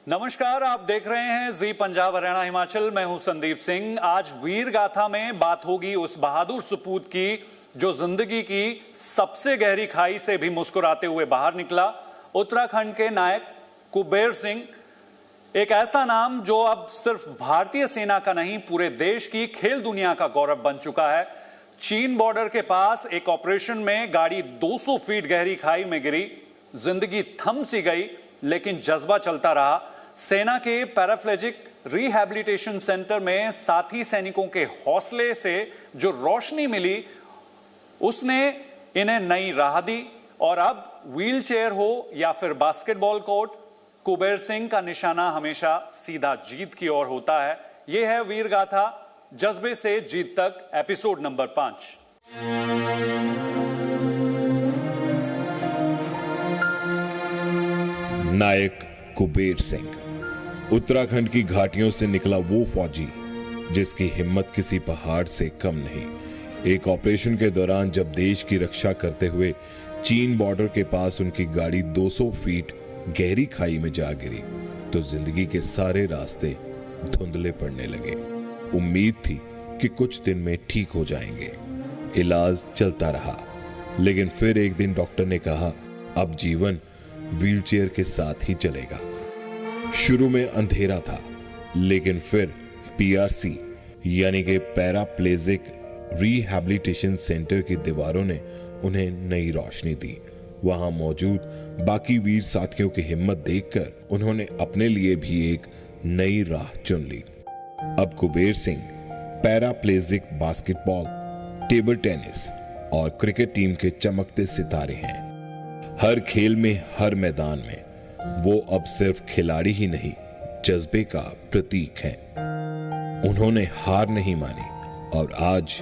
नमस्कार, आप देख रहे हैं जी पंजाब हरियाणा हिमाचल। मैं हूं संदीप सिंह। आज वीर गाथा में बात होगी उस बहादुर सपूत की जो जिंदगी की सबसे गहरी खाई से भी मुस्कुराते हुए बाहर निकला। उत्तराखंड के नायक कुबेर सिंह, एक ऐसा नाम जो अब सिर्फ भारतीय सेना का नहीं पूरे देश की खेल दुनिया का गौरव बन चुका है। चीन बॉर्डर के पास एक ऑपरेशन में गाड़ी 200 फीट गहरी खाई में गिरी। जिंदगी थम सी गई, लेकिन जज्बा चलता रहा। सेना के पैराप्लेजिक रिहैबिलिटेशन सेंटर में साथी सैनिकों के हौसले से जो रोशनी मिली, उसने इन्हें नई राह दी। और अब व्हीलचेयर हो या फिर बास्केटबॉल कोर्ट, कुबेर सिंह का निशाना हमेशा सीधा जीत की ओर होता है। यह है वीर गाथा, जज्बे से जीत तक, एपिसोड नंबर 5। नायक कुबेर सिंह उत्तराखंड की घाटियों से निकला वो फौजी जिसकी हिम्मत किसी पहाड़ से कम नहीं। एक ऑपरेशन के दौरान जब देश की रक्षा करते हुए चीन बॉर्डर के पास उनकी गाड़ी 200 फीट गहरी खाई में जा गिरी तो जिंदगी के सारे रास्ते धुंधले पड़ने लगे। उम्मीद थी कि कुछ दिन में ठीक हो जाएंगे। इलाज चलता रहा, लेकिन फिर एक दिन डॉक्टर ने कहा अब जीवन व्हीलचेयर के साथ ही चलेगा। शुरू में अंधेरा था, लेकिन फिर पीआरसी यानी कि पैराप्लेजिक रिहैबिलिटेशन सेंटर की दीवारों ने उन्हें नई रोशनी दी। वहां मौजूद बाकी वीर साथियों की हिम्मत देखकर उन्होंने अपने लिए भी एक नई राह चुन ली। अब Kuber Singh paraplegic basketball, table tennis और क्रिकेट टीम के चमकते सितारे हैं। हर खेल में, हर मैदान में वो अब सिर्फ खिलाड़ी ही नहीं, जज्बे का प्रतीक हैं। उन्होंने हार नहीं मानी और आज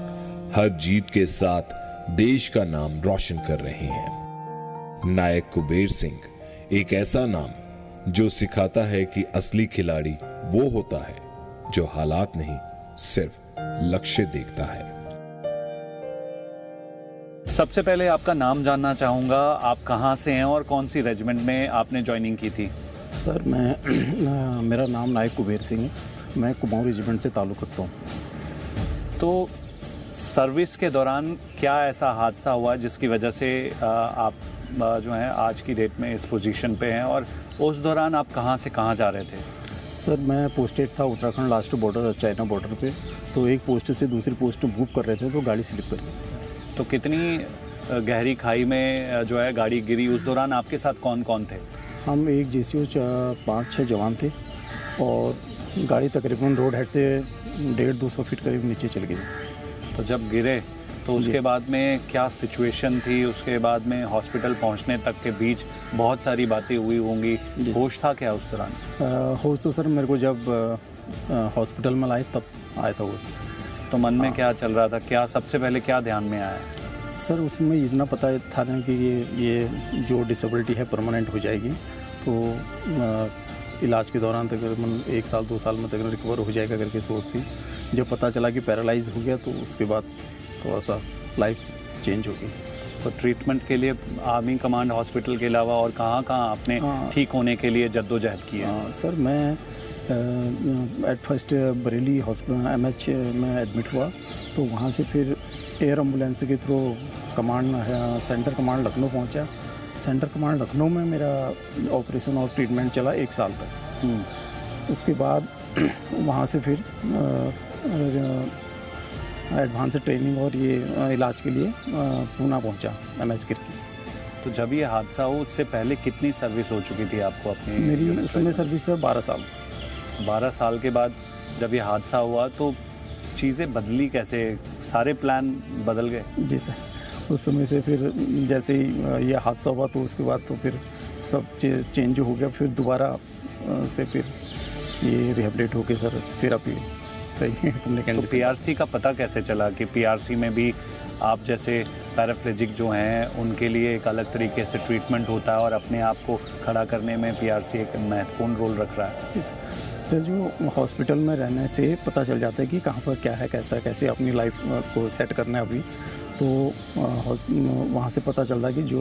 हर जीत के साथ देश का नाम रोशन कर रहे हैं। नायक कुबेर सिंह एक ऐसा नाम जो सिखाता है कि असली खिलाड़ी वो होता है जो हालात नहीं, सिर्फ लक्ष्य देखता है। सबसे पहले आपका नाम जानना चाहूँगा। आप कहाँ से हैं और कौन सी रेजिमेंट में आपने ज्वाइनिंग की थी? सर मेरा नाम नायक कुबेर सिंह है। मैं कुमाऊं रेजिमेंट से ताल्लुक़ रखता हूँ। तो सर्विस के दौरान क्या ऐसा हादसा हुआ जिसकी वजह से आप जो हैं आज की डेट में इस पोजीशन पे हैं, और उस दौरान आप कहाँ से कहाँ जा रहे थे? सर मैं पोस्टेड था Uttarakhand last border, China border पे। तो एक पोस्ट से दूसरी पोस्ट मूव कर रहे थे तो गाड़ी स्लिप कर गई। तो कितनी गहरी खाई में जो है गाड़ी गिरी? उस दौरान आपके साथ कौन कौन थे? हम एक जेसीओ 5-6 जवान थे और गाड़ी तकरीबन रोड हेड से 150-200 फीट करीब नीचे चल गई। तो जब गिरे तो उसके बाद में क्या सिचुएशन थी? उसके बाद में हॉस्पिटल पहुंचने तक के बीच बहुत सारी बातें हुई होंगी। होश था क्या उस दौरान? होश तो सर मेरे को जब हॉस्पिटल में लाए तब आया था होश। तो मन में क्या चल रहा था? क्या सबसे पहले क्या ध्यान में आया? सर उसमें इतना पता था ना कि ये जो डिसेबिलिटी है परमानेंट हो जाएगी, तो इलाज के दौरान तकरीबन 1 साल 2 साल में तक रिकवर हो जाएगा करके सोच थी। जब पता चला कि पैरालाइज हो गया तो उसके बाद थोड़ा सा लाइफ चेंज हो गई। तो ट्रीटमेंट के लिए आर्मी कमांड हॉस्पिटल के अलावा और कहाँ कहाँ आपने ठीक होने के लिए जद्दोजहद की है? सर मैं at first Bareilly hospital MH में एडमिट हुआ, तो वहाँ से फिर एयर एम्बुलेंस के through command centre command Lucknow पहुँचा। सेंटर कमांड लखनऊ में मेरा ऑपरेशन और ट्रीटमेंट चला 1 साल तक। उसके बाद वहाँ से फिर एडवांस ट्रेनिंग और ये इलाज के लिए पूना पहुँचा MH गिरकी। तो जब ये हादसा हो उससे पहले कितनी सर्विस हो चुकी थी आपको अपनी? मेरी उसमें सर्विस था 12 साल। 12 साल के बाद जब ये हादसा हुआ तो चीज़ें बदली कैसे? सारे प्लान बदल गए? जी सर, उस समय से फिर जैसे ही ये हादसा हुआ तो उसके बाद तो फिर सब चेंज हो गया। फिर दोबारा से फिर ये रिहेबिलिट हो के सर फिर अभी सही है। तो पीआरसी का पता कैसे चला कि पीआरसी में भी आप जैसे पैराप्लेजिक जो हैं उनके लिए एक अलग तरीके से ट्रीटमेंट होता है और अपने आप को खड़ा करने में पीआरसी एक महत्वपूर्ण रोल रख रहा है? सर जो हॉस्पिटल में रहने से पता चल जाता है कि कहाँ पर क्या है, कैसे अपनी लाइफ को सेट करना है अभी। तो वहाँ से पता चलता कि जो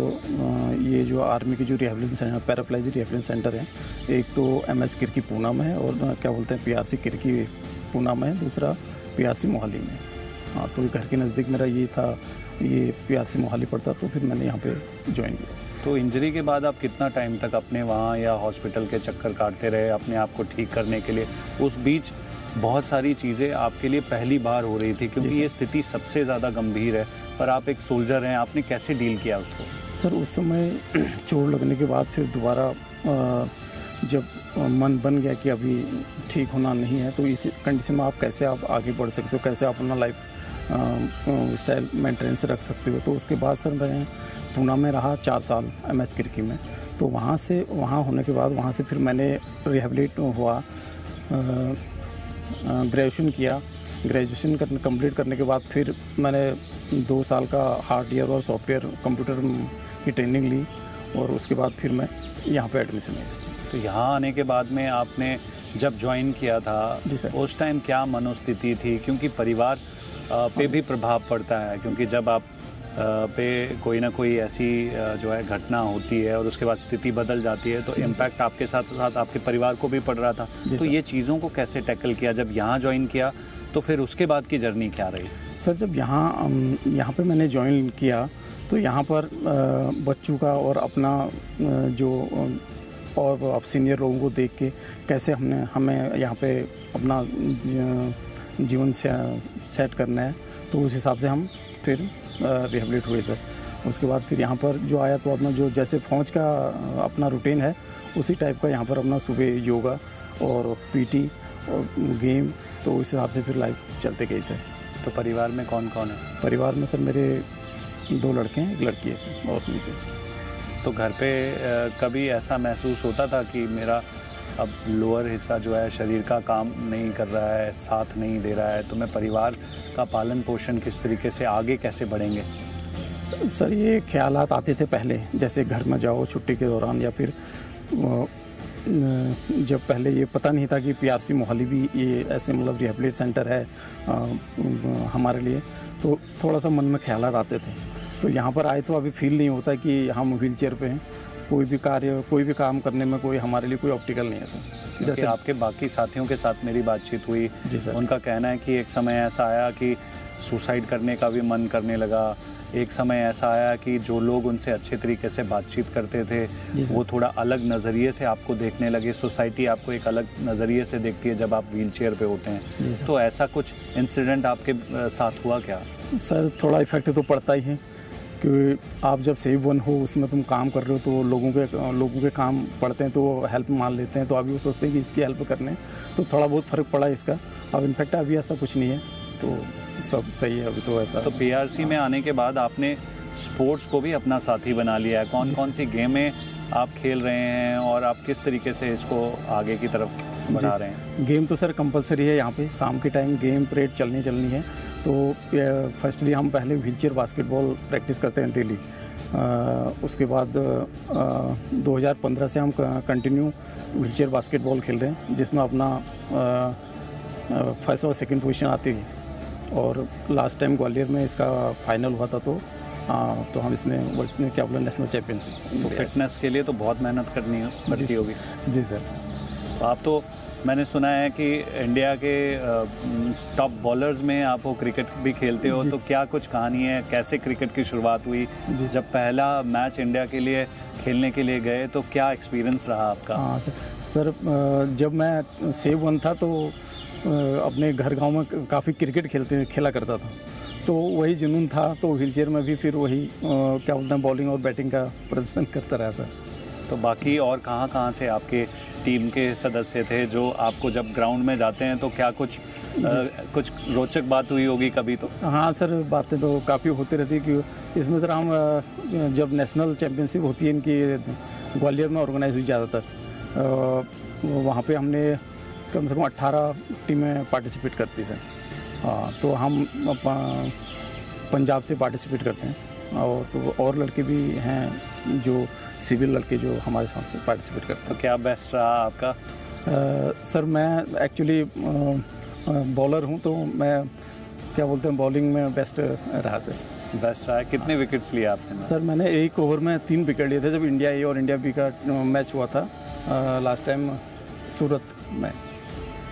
ये जो आर्मी की जो रिहेबिलिटेशन पैराप्लाइज रिहेबिलिटेशन सेंटर है, एक तो एमएच किरकी पूना में है और क्या बोलते हैं पीआरसी किरकी पूना में है, दूसरा पीआरसी मोहाली में। हाँ, तो घर के नज़दीक मेरा ये था, ये पीआरसी मोहाली पड़ता, तो फिर मैंने यहाँ पे ज्वाइन किया। तो इंजरी के बाद आप कितना टाइम तक अपने वहाँ या हॉस्पिटल के चक्कर काटते रहे अपने आप को ठीक करने के लिए? उस बीच बहुत सारी चीज़ें आपके लिए पहली बार हो रही थी, क्योंकि ये स्थिति सबसे ज़्यादा गंभीर है, पर आप एक सोल्जर हैं, आपने कैसे डील किया उसको? सर उस समय चोट लगने के बाद फिर दोबारा जब मन बन गया कि अभी ठीक होना नहीं है, तो इस कंडीशन में आप कैसे आप आगे बढ़ सकते हो, कैसे आप अपना लाइफ स्टाइल मेंटेनेंस रख सकते हो। तो उसके बाद सर मैं पूना में रहा 4 साल एमएच किरकी में। तो वहाँ होने के बाद वहाँ से फिर मैंने रिहेबिलिट हुआ, ग्रेजुएशन किया। ग्रेजुएशन कंप्लीट करने के बाद फिर मैंने 2 साल का हार्डवेयर और सॉफ्टवेयर कंप्यूटर की ट्रेनिंग ली और उसके बाद फिर मैं यहाँ पे एडमिशन लिया। तो यहाँ आने के बाद में आपने जब ज्वाइन किया था उस टाइम क्या मनोस्थिति थी? क्योंकि परिवार पे भी प्रभाव पड़ता है, क्योंकि जब आप पे कोई ना कोई ऐसी जो है घटना होती है और उसके बाद स्थिति बदल जाती है, तो इम्पैक्ट आपके साथ साथ आपके परिवार को भी पड़ रहा था। तो ये चीज़ों को कैसे टैकल किया जब यहाँ ज्वाइन किया, तो फिर उसके बाद की जर्नी क्या रही? सर जब यहाँ पे मैंने ज्वाइन किया तो यहाँ पर बच्चों का और अपना जो और अब सीनियर लोगों को देख के कैसे हमें यहाँ पे अपना जीवन से सेट करना है, तो उस हिसाब से हम फिर रिहेबिलिट हुए सर। उसके बाद फिर यहाँ पर जो आया तो अपना जो जैसे फौज का अपना रूटीन है उसी टाइप का यहाँ पर अपना सुबह योगा और पीटी और गेम, तो उस हिसाब से फिर लाइफ चलते गई सर। तो परिवार में कौन कौन है? परिवार में सर मेरे 2 लड़के हैं, 1 लड़की है सर और मिसेस। तो घर पे कभी ऐसा महसूस होता था कि मेरा अब लोअर हिस्सा जो है शरीर का काम नहीं कर रहा है, साथ नहीं दे रहा है, तो मैं परिवार का पालन पोषण किस तरीके से आगे कैसे बढ़ेंगे? सर ये ख्यालात आते थे पहले, जैसे घर में जाओ छुट्टी के दौरान, या फिर जब पहले ये पता नहीं था कि पीआरसी मोहाली भी ये ऐसे मतलब रिहेबिलिट सेंटर है हमारे लिए, तो थोड़ा सा मन में ख्यालात आते थे। तो यहाँ पर आए तो अभी फील नहीं होता कि हम व्हील चेयर पे हैं, कोई भी काम करने में कोई हमारे लिए कोई ऑब्स्टिकल नहीं है सर। जैसे आपके बाकी साथियों के साथ मेरी बातचीत हुई, उनका कहना है कि एक समय ऐसा आया कि सुसाइड करने का भी मन करने लगा, एक समय ऐसा आया कि जो लोग उनसे अच्छे तरीके से बातचीत करते थे वो थोड़ा अलग नज़रिए से आपको देखने लगे, सोसाइटी आपको एक अलग नज़रिए से देखती है जब आप व्हील चेयर पे होते हैं। तो ऐसा कुछ इंसिडेंट आपके साथ हुआ क्या? सर थोड़ा इफेक्ट तो पड़ता ही है, कि आप जब सेव वन हो उसमें तुम काम कर रहे हो तो लोगों के काम पड़ते हैं तो हेल्प मान लेते हैं, तो अभी वो सोचते हैं कि इसकी हेल्प करने, तो थोड़ा बहुत फ़र्क पड़ा इसका। अब इनफैक्ट अभी ऐसा कुछ नहीं है, तो सब सही है अभी तो ऐसा। तो पीआरसी में आने के बाद आपने स्पोर्ट्स को भी अपना साथी बना लिया है। कौन सी गेमें आप खेल रहे हैं और आप किस तरीके से इसको आगे की तरफ बढ़ा रहे हैं? गेम तो सर कंपलसरी है, यहाँ पे शाम के टाइम गेम परेड चलनी है। तो फर्स्टली हम पहले व्हीलचेयर बास्केटबॉल प्रैक्टिस करते हैं डेली। उसके बाद 2015 से हम कंटिन्यू व्हीलचेयर बास्केटबॉल खेल रहे हैं, जिसमें अपना फर्स्ट और सेकंड पोजीशन आती है। और लास्ट टाइम ग्वालियर में इसका फाइनल हुआ था, तो हम इसमें वर्ल्ड में क्या बोला नेशनल चैम्पियनशिप। तो फिटनेस के लिए तो बहुत मेहनत पड़ती होगी। जी सर। तो आप तो मैंने सुना है कि इंडिया के टॉप बॉलर्स में आप वो क्रिकेट भी खेलते हो, तो क्या कुछ कहानी है, कैसे क्रिकेट की शुरुआत हुई? जब पहला मैच इंडिया के लिए खेलने के लिए गए तो क्या एक्सपीरियंस रहा आपका? हाँ सर जब मैं सेव वन था तो अपने घर गांव में काफ़ी क्रिकेट खेला करता था, तो वही जुनून था, तो व्हीलचेयर में भी फिर वही क्या बोलते हैं बॉलिंग और बैटिंग का प्रदर्शन करता रहा सर। तो बाकी और कहाँ से आपके टीम के सदस्य थे जो आपको जब ग्राउंड में जाते हैं तो क्या कुछ रोचक बात हुई होगी कभी? तो हाँ सर, बातें तो काफ़ी होती रहती है कि इसमें सर हम जब नेशनल चैम्पियनशिप होती है इनकी ग्वालियर में ऑर्गेनाइज हुई ज़्यादातर, वहाँ पे हमने कम से कम 18 टीमें पार्टिसिपेट करती सर। तो हम पंजाब से पार्टिसिपेट करते हैं, और तो और लड़के भी हैं जो सिविल लड़के जो हमारे साथ पार्टिसिपेट करते हैं। तो क्या बेस्ट रहा आपका? सर मैं एक्चुअली बॉलर हूं, तो मैं क्या बोलते हैं बॉलिंग में बेस्ट रहा सर। बेस्ट रहा है। कितने विकेट्स लिए आपने? सर मैंने एक ओवर में 3 विकेट लिए थे जब इंडिया ए और इंडिया बी का मैच हुआ था लास्ट टाइम सूरत में।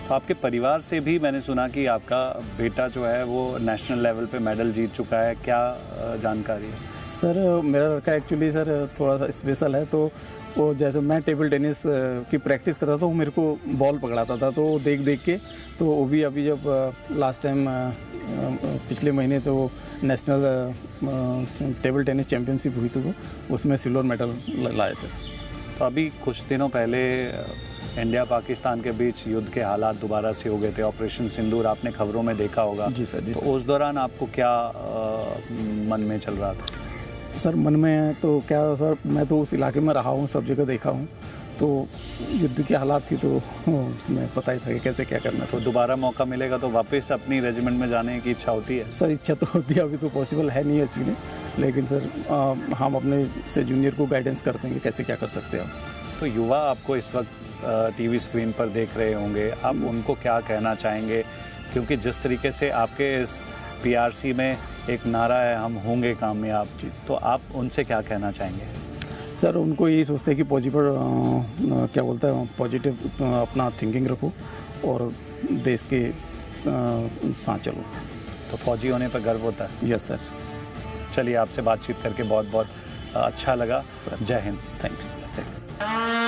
तो आपके परिवार से भी मैंने सुना कि आपका बेटा जो है वो नेशनल लेवल पे मेडल जीत चुका है, क्या जानकारी है? सर मेरा लड़का एक्चुअली सर थोड़ा सा स्पेशल है, तो वो जैसे मैं टेबल टेनिस की प्रैक्टिस करता था वो मेरे को बॉल पकड़ाता था, तो देख देख के तो वो भी अभी जब लास्ट टाइम पिछले महीने तो नेशनल टेबल टेनिस चैम्पियनशिप हुई थी, तो उसमें सिल्वर मेडल लाए सर। तो अभी कुछ दिनों पहले इंडिया पाकिस्तान के बीच युद्ध के हालात दोबारा से हो गए थे, ऑपरेशन सिंदूर आपने खबरों में देखा होगा। जी सर, जी तो सर। उस दौरान आपको क्या मन में चल रहा था? सर मन में तो क्या सर, मैं तो उस इलाके में रहा हूँ, सब जगह देखा हूँ, तो युद्ध की हालात थी तो उसमें पता ही था कि कैसे क्या करना था। तो दोबारा मौका मिलेगा तो वापस अपनी रेजिमेंट में जाने की इच्छा होती है? सर इच्छा तो होती है, अभी तो पॉसिबल है नहीं एक्चुअली, लेकिन सर हम अपने से जूनियर को गाइडेंस करते हैं कि कैसे क्या कर सकते हैं हम। तो युवा आपको इस वक्त टीवी स्क्रीन पर देख रहे होंगे, आप उनको क्या कहना चाहेंगे? क्योंकि जिस तरीके से आपके इस पीआरसी में एक नारा है, हम होंगे कामयाब, तो आप उनसे क्या कहना चाहेंगे? सर उनको यही सोचते हैं कि क्या बोलते हैं, पॉजिटिव अपना थिंकिंग रखो और देश के साथ चलो। तो फौजी होने पर गर्व होता है? Yes sir. चलिए, आपसे बातचीत करके बहुत बहुत अच्छा लगा सर। जय हिंद। Thank you sir.